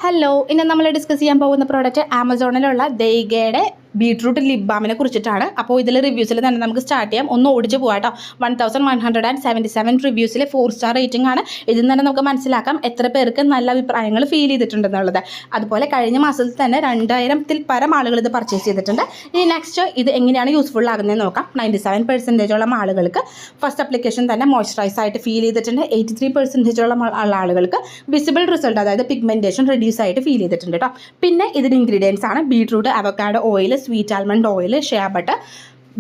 Hello, ഇന്ന് നമ്മൾ discuss ചെയ്യാൻ പോകുന്ന പ്രോഡക്റ്റ് ആമസോണിലുള്ള ദൈഗയുടെ ബീട്രൂട്ട് ലിപ് ബാമിനെ കുറിച്ചിട്ടാണ്. അപ്പോൾ ഇതിൽ റിവ്യൂസിൽ തന്നെ നമുക്ക് സ്റ്റാർട്ട് ചെയ്യാം. ഒന്ന് ഓടിച്ച് പോകാം കേട്ടോ. 1177 റിവ്യൂസിൽ 4 സ്റ്റാർ റേറ്റിംഗ് ആണ്. ഇതിൽ തന്നെ നമുക്ക് മനസ്സിലാക്കാം എത്ര പേർക്ക് നല്ല അഭിപ്രായങ്ങൾ ഫീൽ ചെയ്തിട്ടുണ്ടെന്നുള്ളത്. അതുപോലെ കഴിഞ്ഞ മാസത്തിൽ തന്നെ 2000-ൽ പരം ആളുകൾ ഇത് പർച്ചേസ് ചെയ്തിട്ടുണ്ട്. ഇനി നെക്സ്റ്റ് ഇത് എങ്ങനെയാണ് യൂസ്ഫുൾ ആകുന്നതെന്ന് നോക്കാം. 97% ആളുകൾക്ക് ഫസ്റ്റ് അപ്ലിക്കേഷൻ തന്നെ മോയ്സ്ചറൈസ് ആയിട്ട് ഫീൽ ചെയ്തിട്ടുണ്ട്. 83% ആളുകൾക്ക് വിസിബിൾ റിസൾട്ട്, അതായത് പിഗ്മെൻറ്റേഷൻ റെഡ്യൂസ് ആയിട്ട് ഫീൽ ചെയ്തിട്ടുണ്ട് കേട്ടോ. പിന്നെ ഇതിൻ്റെ ഇൻഗ്രീഡിയൻസ് ആണ് beetroot, avocado oil, sweet almond oil, shea butter,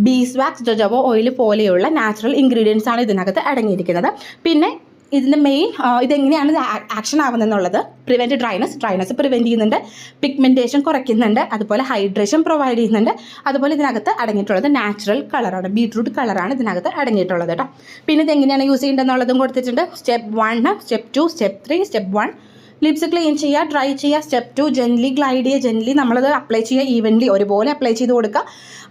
beeswax, jojoba oil പോലെയുള്ള നാച്ചുറൽ ഇൻഗ്രീഡിയൻസ് ആണ് ഇതിനകത്ത് അടങ്ങിയിരിക്കുന്നത്. പിന്നെ ഇതിൻ്റെ മെയിൻ ഇതെങ്ങനെയാണ് ആക്ഷൻ ആവുന്നതെന്നുള്ളത്, പ്രിവെൻറ്റ് ഡ്രൈനസ് പ്രിവെൻറ്റ് ചെയ്യുന്നുണ്ട്, പിഗ്മെൻറ്റേഷൻ കുറയ്ക്കുന്നുണ്ട്, അതുപോലെ ഹൈഡ്രേഷൻ പ്രൊവൈഡ് ചെയ്യുന്നുണ്ട്. അതുപോലെ ഇതിനകത്ത് അടങ്ങിയിട്ടുള്ളത് നാച്ചുറൽ കളറാണ്, ബീട്രൂട്ട് കളറാണ് ഇതിനകത്ത് അടങ്ങിയിട്ടുള്ളത് കേട്ടോ. പിന്നെ ഇതെങ്ങനെയാണ് യൂസ് ചെയ്യേണ്ടതെന്നുള്ളതും കൊടുത്തിട്ടുണ്ട്. Step 1, step 2, step 3. Step 1 lips clean ചെയ്യുക, ഡ്രൈ ചെയ്യുക. സ്റ്റെപ്പ് 2 ജെൻലി ഗ്ലൈഡ് ചെയ്യുക, ജെൻലി നമ്മളത് അപ്ലൈ ചെയ്യുക, ഈവൻലി ഒരുപോലെ അപ്ലൈ ചെയ്ത് കൊടുക്കുക.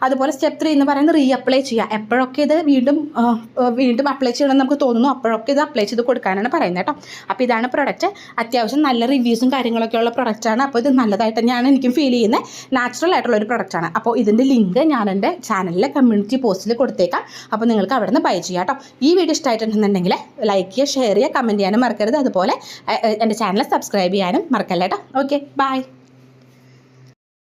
അതുപോലെ സ്റ്റെപ്പ് 3 എന്ന് പറയുന്നത് റീ അപ്ലൈ ചെയ്യുക. എപ്പോഴൊക്കെ ഇത് വീണ്ടും അപ്ലൈ ചെയ്യണമെന്ന് നമുക്ക് തോന്നുന്നു അപ്പോഴൊക്കെ ഇത് അപ്ലൈ ചെയ്ത് കൊടുക്കാനാണ് പറയുന്നത് കേട്ടോ. അപ്പോൾ ഇതാണ് പ്രൊഡക്റ്റ്. അത്യാവശ്യം നല്ല റിവ്യൂസും കാര്യങ്ങളൊക്കെ ഉള്ള പ്രൊഡക്റ്റാണ്. അപ്പോൾ ഇത് നല്ലതായിട്ട് തന്നെയാണ് എനിക്കും ഫീൽ ചെയ്യുന്നത്. നാച്ചുറൽ ആയിട്ടുള്ള ഒരു പ്രൊഡക്റ്റാണ്. അപ്പോൾ ഇതിൻ്റെ ലിങ്ക് ഞാൻ എൻ്റെ ചാനലിലെ കമ്മ്യൂണിറ്റി പോസ്റ്റിൽ കൊടുത്തേക്കാം. അപ്പോൾ നിങ്ങൾക്ക് അവിടെ നിന്ന് ബൈ ചെയ്യാം കേട്ടോ. ഈ വീഡിയോ ഇഷ്ടമായിട്ടുണ്ടെന്നുണ്ടെങ്കിൽ ലൈക്ക് ചെയ്യുക, ഷെയർ ചെയ്യുക, കമൻറ്റ് ചെയ്യാനും മറക്കരുത്. അതുപോലെ എൻ്റെ ചാനൽ സബ്സ്ക്രൈബ് ചെയ്യാനും മറക്കല്ല കേട്ടോ. Okay, by.